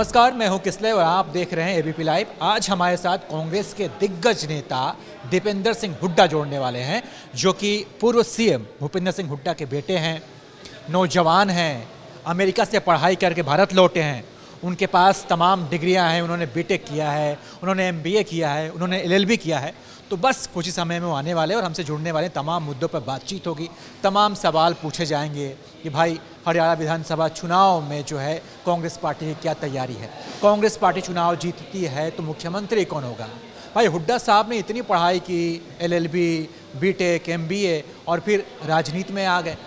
नमस्कार, मैं हूं किसले और आप देख रहे हैं एबीपी लाइव। आज हमारे साथ कांग्रेस के दिग्गज नेता दीपेंद्र सिंह हुड्डा जोड़ने वाले हैं, जो कि पूर्व सीएम भूपेंद्र सिंह हुड्डा के बेटे हैं, नौजवान हैं, अमेरिका से पढ़ाई करके भारत लौटे हैं। उनके पास तमाम डिग्रियां हैं, उन्होंने बीटेक किया है, उन्होंने एमबीए किया है, उन्होंने एलएलबी किया है। तो बस कुछ ही समय में वो आने वाले और हमसे जुड़ने वाले, तमाम मुद्दों पर बातचीत होगी, तमाम सवाल पूछे जाएंगे कि भाई हरियाणा विधानसभा चुनाव में जो है कांग्रेस पार्टी की क्या तैयारी है, कांग्रेस पार्टी चुनाव जीतती है तो मुख्यमंत्री कौन होगा। भाई हुड्डा साहब ने इतनी पढ़ाई की, एलएलबी, बीटेक, एमबीए और फिर राजनीति में आ गए,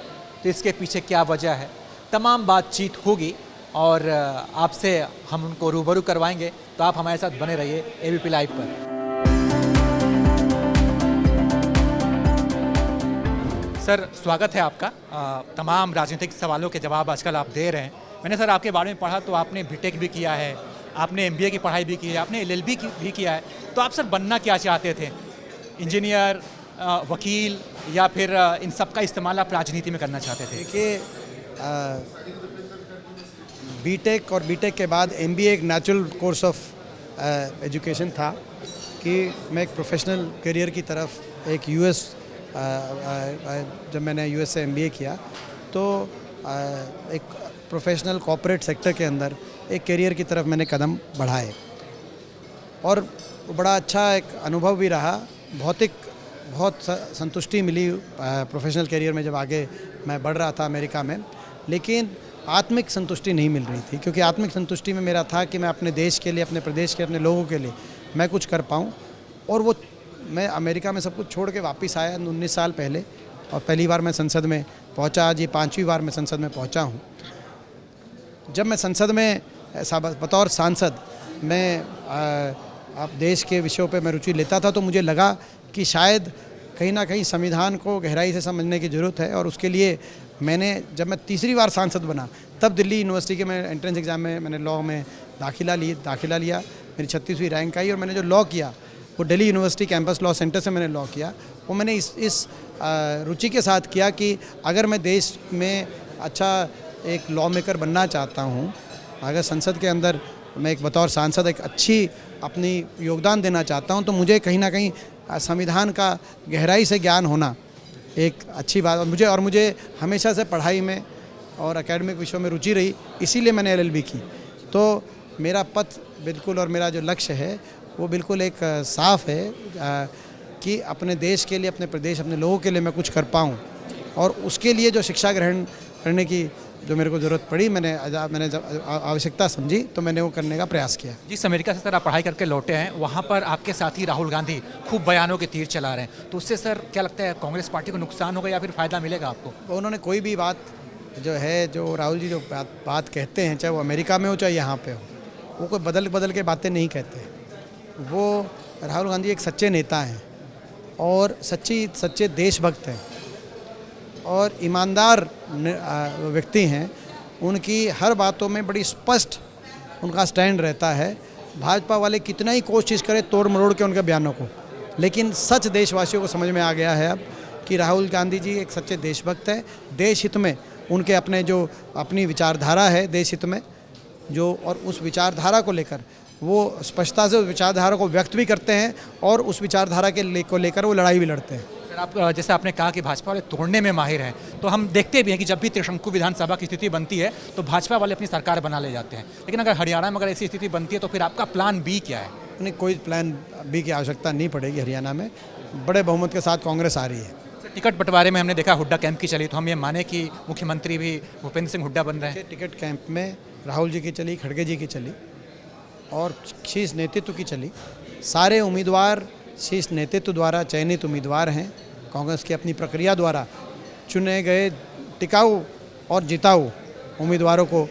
तो इसके पीछे क्या वजह है, तमाम बातचीत होगी और आपसे हम उनको रूबरू करवाएंगे। तो आप हमारे साथ बने रहिए एबीपी लाइव पर। सर, स्वागत है आपका। तमाम राजनीतिक सवालों के जवाब आजकल आप दे रहे हैं। मैंने सर आपके बारे में पढ़ा तो आपने बीटेक भी किया है, आपने एमबीए की पढ़ाई भी की है, आपने एलएलबी भी किया है। तो आप सर बनना क्या चाहते थे, इंजीनियर, वकील, या फिर इन सब का इस्तेमाल आप राजनीति में करना चाहते थे? देखिए, बीटेक और बीटेक के बाद एमबीए एक नेचुरल कोर्स ऑफ एजुकेशन था कि मैं एक प्रोफेशनल करियर की तरफ एक यूएस जब मैंने यूएस से एमबीए किया तो एक प्रोफेशनल कॉर्पोरेट सेक्टर के अंदर एक करियर की तरफ मैंने कदम बढ़ाए और बड़ा अच्छा एक अनुभव भी रहा। बहुत संतुष्टि मिली प्रोफेशनल करियर में जब आगे मैं बढ़ रहा था अमेरिका में, लेकिन आत्मिक संतुष्टि नहीं मिल रही थी, क्योंकि आत्मिक संतुष्टि में मेरा था कि मैं अपने देश के लिए, अपने प्रदेश के, अपने लोगों के लिए मैं कुछ कर पाऊँ। और वो मैं अमेरिका में सब कुछ छोड़ के वापस आया 19 साल पहले और पहली बार मैं संसद में पहुंचा। आज ये 5वीं बार मैं संसद में पहुंचा हूं। जब मैं संसद में बतौर सांसद मैं आप देश के विषयों पे मैं रुचि लेता था, तो मुझे लगा कि शायद कहीं ना कहीं संविधान को गहराई से समझने की ज़रूरत है। और उसके लिए जब मैं तीसरी बार सांसद बना, तब दिल्ली यूनिवर्सिटी के मैं एंट्रेंस एग्ज़ाम में मैंने लॉ में दाखिला लिया। मेरी 36वीं रैंक आई और मैंने जो लॉ किया वो Delhi university campus law centre से मैंने लॉ किया। वो मैंने इस रुचि के साथ किया कि अगर मैं देश में अच्छा एक लॉ मेकर बनना चाहता हूँ, अगर संसद के अंदर मैं एक बतौर सांसद एक अच्छी अपनी योगदान देना चाहता हूँ, तो मुझे कहीं ना कहीं संविधान का गहराई से ज्ञान होना एक अच्छी बात। और मुझे हमेशा से पढ़ाई में और एकेडमिक विषयों में रुचि रही, इसीलिए मैंने एलएलबी की। तो मेरा पथ बिल्कुल और मेरा जो लक्ष्य है वो बिल्कुल एक साफ़ है कि अपने देश के लिए, अपने प्रदेश, अपने लोगों के लिए मैं कुछ कर पाऊँ। और उसके लिए जो शिक्षा ग्रहण करने की जो मेरे को ज़रूरत पड़ी, मैंने जब आवश्यकता समझी तो मैंने वो करने का प्रयास किया। जिस अमेरिका से सर आप पढ़ाई करके लौटे हैं, वहाँ पर आपके साथी राहुल गांधी खूब बयानों के तीर चला रहे हैं, तो उससे सर क्या लगता है, कांग्रेस पार्टी को नुकसान होगा या फिर फ़ायदा मिलेगा आपको? तो उन्होंने कोई भी बात जो राहुल जी जो बात कहते हैं, चाहे वो अमेरिका में हो चाहे यहाँ पर हो, वो कोई बदल के बातें नहीं कहते। वो राहुल गांधी एक सच्चे नेता हैं और सच्चे देशभक्त हैं और ईमानदार व्यक्ति हैं। उनकी हर बातों में बड़ी स्पष्ट उनका स्टैंड रहता है। भाजपा वाले कितना ही कोशिश करें तोड़ मरोड़ के उनके बयानों को, लेकिन सच देशवासियों को समझ में आ गया है अब कि राहुल गांधी जी एक सच्चे देशभक्त हैं। देश हित में उनके अपनी विचारधारा है, देश हित में जो, और उस विचारधारा को लेकर वो स्पष्टता से उस विचारधारा को व्यक्त भी करते हैं और उस विचारधारा को लेकर वो लड़ाई भी लड़ते हैं। सर, आप जैसे आपने कहा कि भाजपा वाले तोड़ने में माहिर हैं, तो हम देखते भी हैं कि जब भी त्रिशंकु विधानसभा की स्थिति बनती है तो भाजपा वाले अपनी सरकार बना ले जाते हैं। लेकिन अगर हरियाणा में अगर ऐसी स्थिति बनती है तो फिर आपका प्लान बी क्या है? नहीं, कोई प्लान बी की आवश्यकता नहीं पड़ेगी। हरियाणा में बड़े बहुमत के साथ कांग्रेस आ रही है। टिकट बंटवारे में हमने देखा हुड्डा कैंप की चली, तो हम ये माने कि मुख्यमंत्री भी भूपेंद्र सिंह हुड्डा बन रहे हैं? टिकट कैंप में राहुल जी की चली, खड़गे जी की चली और शीर्ष नेतृत्व की चली। सारे उम्मीदवार शीर्ष नेतृत्व द्वारा चयनित उम्मीदवार हैं। कांग्रेस की अपनी प्रक्रिया द्वारा चुने गए टिकाऊ और जिताऊ उम्मीदवारों को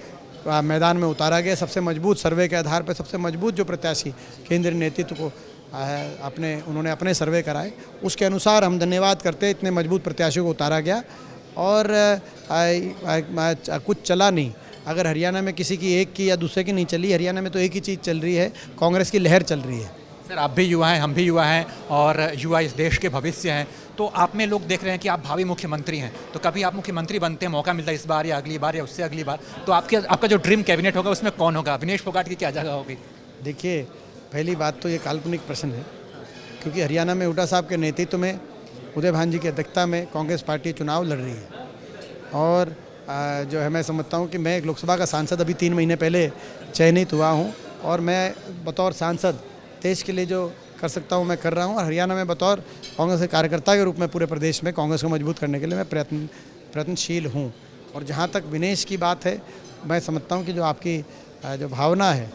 मैदान में उतारा गया। सबसे मजबूत सर्वे के आधार पर सबसे मजबूत जो प्रत्याशी केंद्रीय नेतृत्व को उन्होंने अपने सर्वे कराए, उसके अनुसार हम धन्यवाद करते इतने मजबूत प्रत्याशियों को उतारा गया। और कुछ चला नहीं। अगर हरियाणा में किसी की एक की या दूसरे की नहीं चली, हरियाणा में तो एक ही चीज़ चल रही है, कांग्रेस की लहर चल रही है। सर, आप भी युवा हैं, हम भी युवा हैं और युवा इस देश के भविष्य हैं, तो आप में लोग देख रहे हैं कि आप भावी मुख्यमंत्री हैं, तो कभी आप मुख्यमंत्री बनते हैं, मौका मिलता है इस बार या अगली बार या उससे अगली बार, तो आपका जो ड्रीम कैबिनेट होगा उसमें कौन होगा? विनेश फोगाट की क्या जगह होगी? देखिए, पहली बात तो ये काल्पनिक प्रश्न है, क्योंकि हरियाणा में हुड्डा साहब के नेतृत्व में, उदय भान जी की अध्यक्षता में कांग्रेस पार्टी चुनाव लड़ रही है। और जो है, मैं समझता हूँ कि मैं एक लोकसभा का सांसद अभी 3 महीने पहले चयनित हुआ हूँ, और मैं बतौर सांसद देश के लिए जो कर सकता हूँ मैं कर रहा हूँ। और हरियाणा में बतौर कांग्रेस के कार्यकर्ता के रूप में पूरे प्रदेश में कांग्रेस को मजबूत करने के लिए मैं प्रयत्नशील हूँ। और जहाँ तक विनेश की बात है, मैं समझता हूँ कि जो आपकी जो भावना है,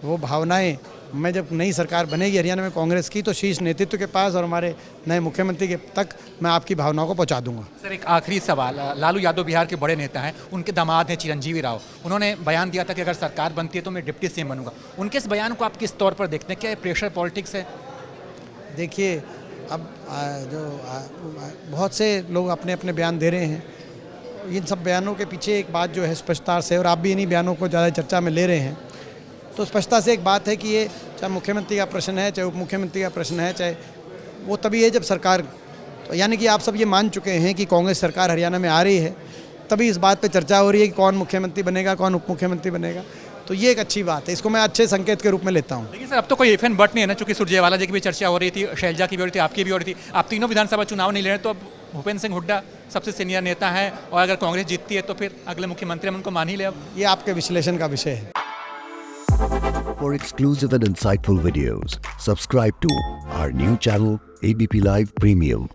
वो भावनाएं मैं जब नई सरकार बनेगी हरियाणा में कांग्रेस की, तो शीर्ष नेतृत्व के पास और हमारे नए मुख्यमंत्री के तक मैं आपकी भावनाओं को पहुंचा दूंगा। सर, एक आखिरी सवाल, लालू यादव बिहार के बड़े नेता हैं, उनके दामाद हैं चिरंजीवी राव, उन्होंने बयान दिया था कि अगर सरकार बनती है तो मैं डिप्टी सीएम बनूंगा। उनके इस बयान को आप किस तौर पर देखते हैं? क्या ये प्रेशर पॉलिटिक्स है? देखिए, अब बहुत से लोग अपने अपने बयान दे रहे हैं। इन सब बयानों के पीछे एक बात जो है स्पष्टता से, और आप भी इन्हीं बयानों को ज़्यादा चर्चा में ले रहे हैं, तो स्पष्टता से एक बात है कि ये चाहे मुख्यमंत्री का प्रश्न है, चाहे उप मुख्यमंत्री का प्रश्न है, चाहे वो तभी है जब सरकार, तो यानी कि आप सब ये मान चुके हैं कि कांग्रेस सरकार हरियाणा में आ रही है, तभी इस बात पे चर्चा हो रही है कि कौन मुख्यमंत्री बनेगा, कौन उप मुख्यमंत्री बनेगा। तो ये एक अच्छी बात है, इसको मैं अच्छे संकेत के रूप में लेता हूँ। लेकिन सर, अब तो कोई इफ एंड बट नहीं है ना, चूंकि सुरजेवाला जी की भी चर्चा हो रही थी, शैलजा की भी हो रही थी, आपकी भी हो रही थी, आप तीनों विधानसभा चुनाव नहीं ले रहे, तो अब भूपेंद्र सिंह हुड्डा सबसे सीनियर नेता हैं, और अगर कांग्रेस जीतती है तो फिर अगले मुख्यमंत्री हम उनको मान ही ले। अब ये आपके विश्लेषण का विषय है। For exclusive and insightful videos, subscribe to our new channel ABP Live Premium.